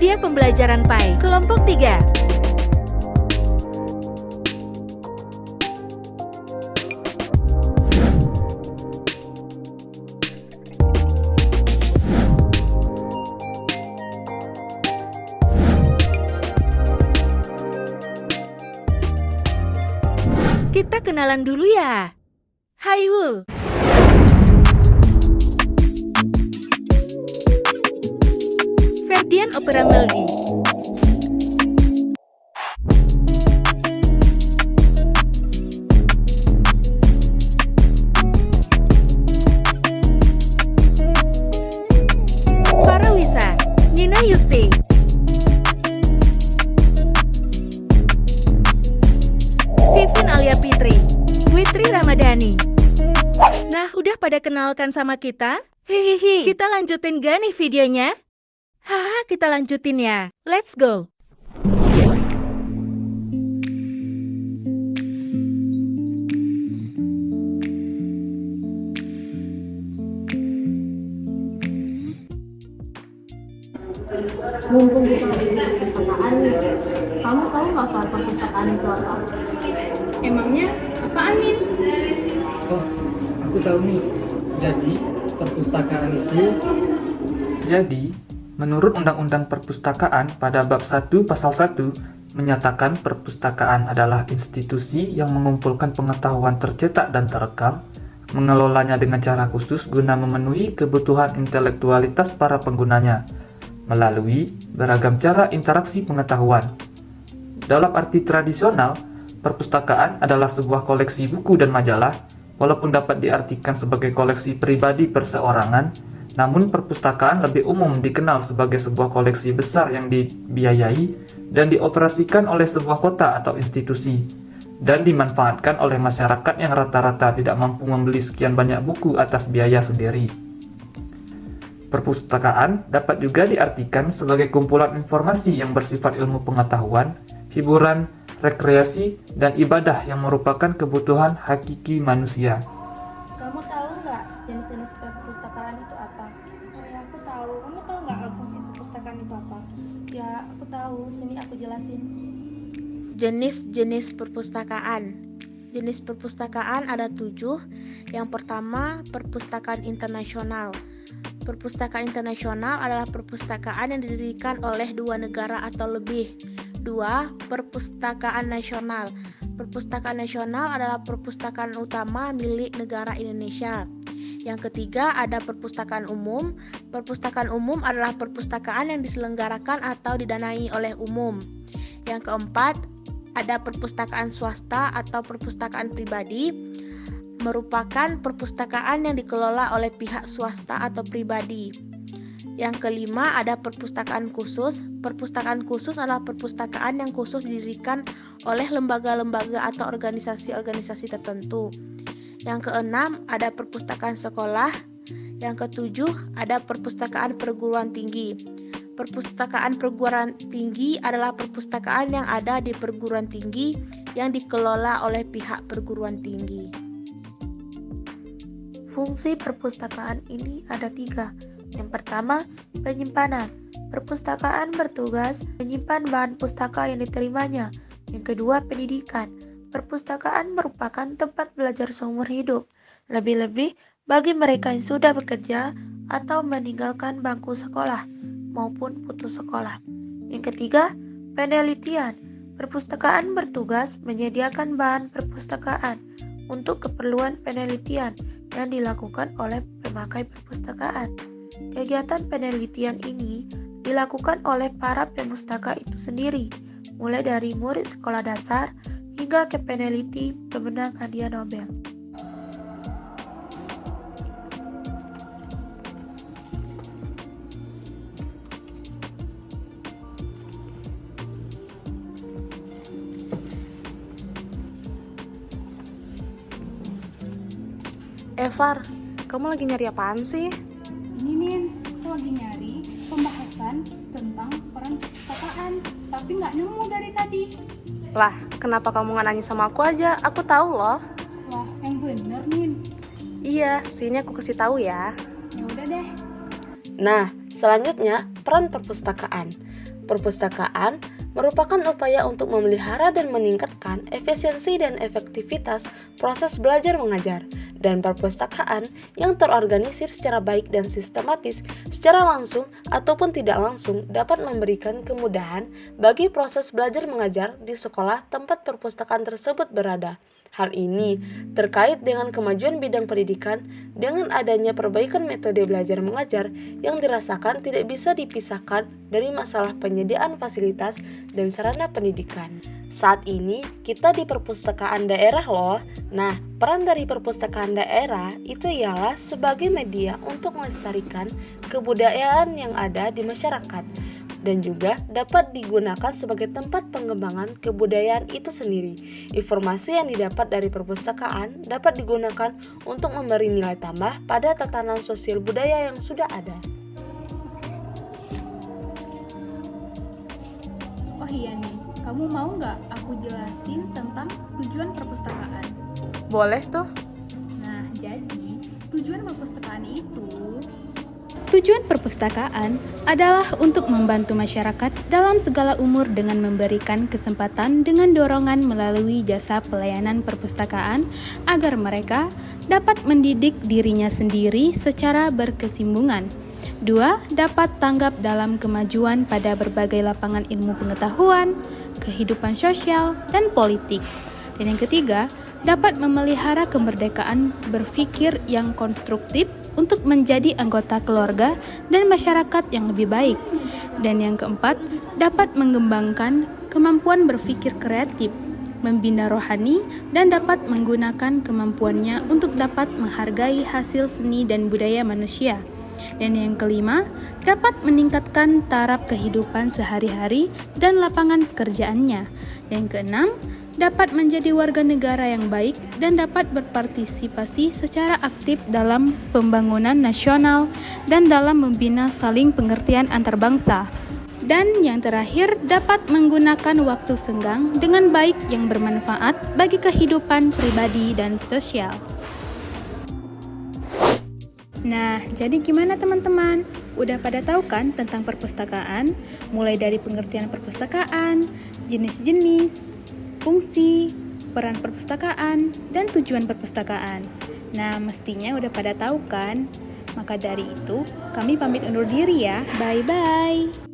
Media pembelajaran PAI, kelompok 3. Kita kenalan dulu ya. Hayu. Ferdian Opera Meldi. Farawisa, Nina Yusti. Steven Alia Fitri, Witri Ramadhani. Nah, udah pada kenalkan sama kita? Hihihi, kita lanjutin gak nih videonya? Haha, kita lanjutin ya. Let's go. Mumpung kita lagi di perpustakaan nih, kamu tahu nggak soal perpustakaan itu apa? Emangnya apaan, Min? Oh, aku tahu nih. Jadi, menurut Undang-Undang Perpustakaan pada bab 1 pasal 1 menyatakan perpustakaan adalah institusi yang mengumpulkan pengetahuan tercetak dan terekam, mengelolanya dengan cara khusus guna memenuhi kebutuhan intelektualitas para penggunanya melalui beragam cara interaksi pengetahuan. Dalam arti tradisional, perpustakaan adalah sebuah koleksi buku dan majalah, walaupun dapat diartikan sebagai koleksi pribadi perseorangan, namun perpustakaan lebih umum dikenal sebagai sebuah koleksi besar yang dibiayai dan dioperasikan oleh sebuah kota atau institusi, dan dimanfaatkan oleh masyarakat yang rata-rata tidak mampu membeli sekian banyak buku atas biaya sendiri. Perpustakaan dapat juga diartikan sebagai kumpulan informasi yang bersifat ilmu pengetahuan, hiburan, rekreasi, dan ibadah yang merupakan kebutuhan hakiki manusia. Kamu tahu nggak jenis-jenis perpustakaan itu apa? Ya, aku tahu. Kamu tahu nggak fungsi perpustakaan itu apa? Ya, aku tahu. Sini aku jelasin. Jenis-jenis perpustakaan. Jenis perpustakaan ada 7. Yang pertama, perpustakaan internasional. Perpustakaan internasional adalah perpustakaan yang didirikan oleh 2 negara atau lebih. 2. Perpustakaan nasional. Perpustakaan nasional adalah perpustakaan utama milik negara Indonesia. Yang ketiga, ada perpustakaan umum. Perpustakaan umum adalah perpustakaan yang diselenggarakan atau didanai oleh umum. Yang keempat, ada perpustakaan swasta atau perpustakaan pribadi, merupakan perpustakaan yang dikelola oleh pihak swasta atau pribadi. Yang kelima, ada perpustakaan khusus. Perpustakaan khusus adalah perpustakaan yang khusus didirikan oleh lembaga-lembaga atau organisasi-organisasi tertentu. Yang keenam, ada perpustakaan sekolah. Yang ketujuh, ada perpustakaan perguruan tinggi. Perpustakaan perguruan tinggi adalah perpustakaan yang ada di perguruan tinggi yang dikelola oleh pihak perguruan tinggi. Fungsi perpustakaan ini ada 3. Yang pertama, penyimpanan. Perpustakaan bertugas menyimpan bahan pustaka yang diterimanya. Yang kedua, pendidikan. Perpustakaan merupakan tempat belajar seumur hidup, lebih-lebih bagi mereka yang sudah bekerja atau meninggalkan bangku sekolah maupun putus sekolah. Yang ketiga, penelitian. Perpustakaan bertugas menyediakan bahan perpustakaan untuk keperluan penelitian yang dilakukan oleh pemakai perpustakaan. Kegiatan penelitian ini dilakukan oleh para pemustaka itu sendiri, mulai dari murid sekolah dasar hingga ke peneliti pemenang hadiah Nobel. Evar, kamu lagi nyari apaan sih? Ini, Nin, aku lagi nyari pembahasan tentang peran perpustakaan, tapi nggak nemu dari tadi. Lah, kenapa kamu nggak nanya sama aku aja? Aku tahu loh. Wah, yang bener, Nin. Iya, sini aku kasih tahu ya. Ya udah deh. Nah, selanjutnya peran perpustakaan. perpustakaan merupakan upaya untuk memelihara dan meningkatkan efisiensi dan efektivitas proses belajar mengajar, dan perpustakaan yang terorganisir secara baik dan sistematis secara langsung ataupun tidak langsung dapat memberikan kemudahan bagi proses belajar mengajar di sekolah tempat perpustakaan tersebut berada. Hal ini terkait dengan kemajuan bidang pendidikan dengan adanya perbaikan metode belajar mengajar yang dirasakan tidak bisa dipisahkan dari masalah penyediaan fasilitas dan sarana pendidikan. Saat ini kita di perpustakaan daerah loh. Nah, peran dari perpustakaan daerah itu ialah sebagai media untuk melestarikan kebudayaan yang ada di masyarakat, dan juga dapat digunakan sebagai tempat pengembangan kebudayaan itu sendiri. Informasi yang didapat dari perpustakaan dapat digunakan untuk memberi nilai tambah pada tatanan sosial budaya yang sudah ada. Oh iya nih, kamu mau nggak aku jelasin tentang tujuan perpustakaan? Boleh tuh. Nah, jadi tujuan perpustakaan itu... Tujuan perpustakaan adalah untuk membantu masyarakat dalam segala umur dengan memberikan kesempatan dengan dorongan melalui jasa pelayanan perpustakaan agar mereka dapat mendidik dirinya sendiri secara berkesinambungan. 2. Dapat tanggap dalam kemajuan pada berbagai lapangan ilmu pengetahuan, kehidupan sosial, dan politik. Dan yang ketiga, dapat memelihara kemerdekaan berpikir yang konstruktif untuk menjadi anggota keluarga dan masyarakat yang lebih baik. Dan yang keempat, dapat mengembangkan kemampuan berpikir kreatif, membina rohani, dan dapat menggunakan kemampuannya untuk dapat menghargai hasil seni dan budaya manusia. Dan yang kelima, dapat meningkatkan taraf kehidupan sehari-hari dan lapangan pekerjaannya. Dan yang keenam, dapat menjadi warga negara yang baik dan dapat berpartisipasi secara aktif dalam pembangunan nasional dan dalam membina saling pengertian antar bangsa. Dan yang terakhir, dapat menggunakan waktu senggang dengan baik yang bermanfaat bagi kehidupan pribadi dan sosial. Nah, jadi gimana teman-teman? Udah pada tahu kan tentang perpustakaan? Mulai dari pengertian perpustakaan, jenis-jenis, fungsi, peran perpustakaan, dan tujuan perpustakaan. Nah, mestinya udah pada tahu kan? Maka dari itu, kami pamit undur diri ya. Bye-bye.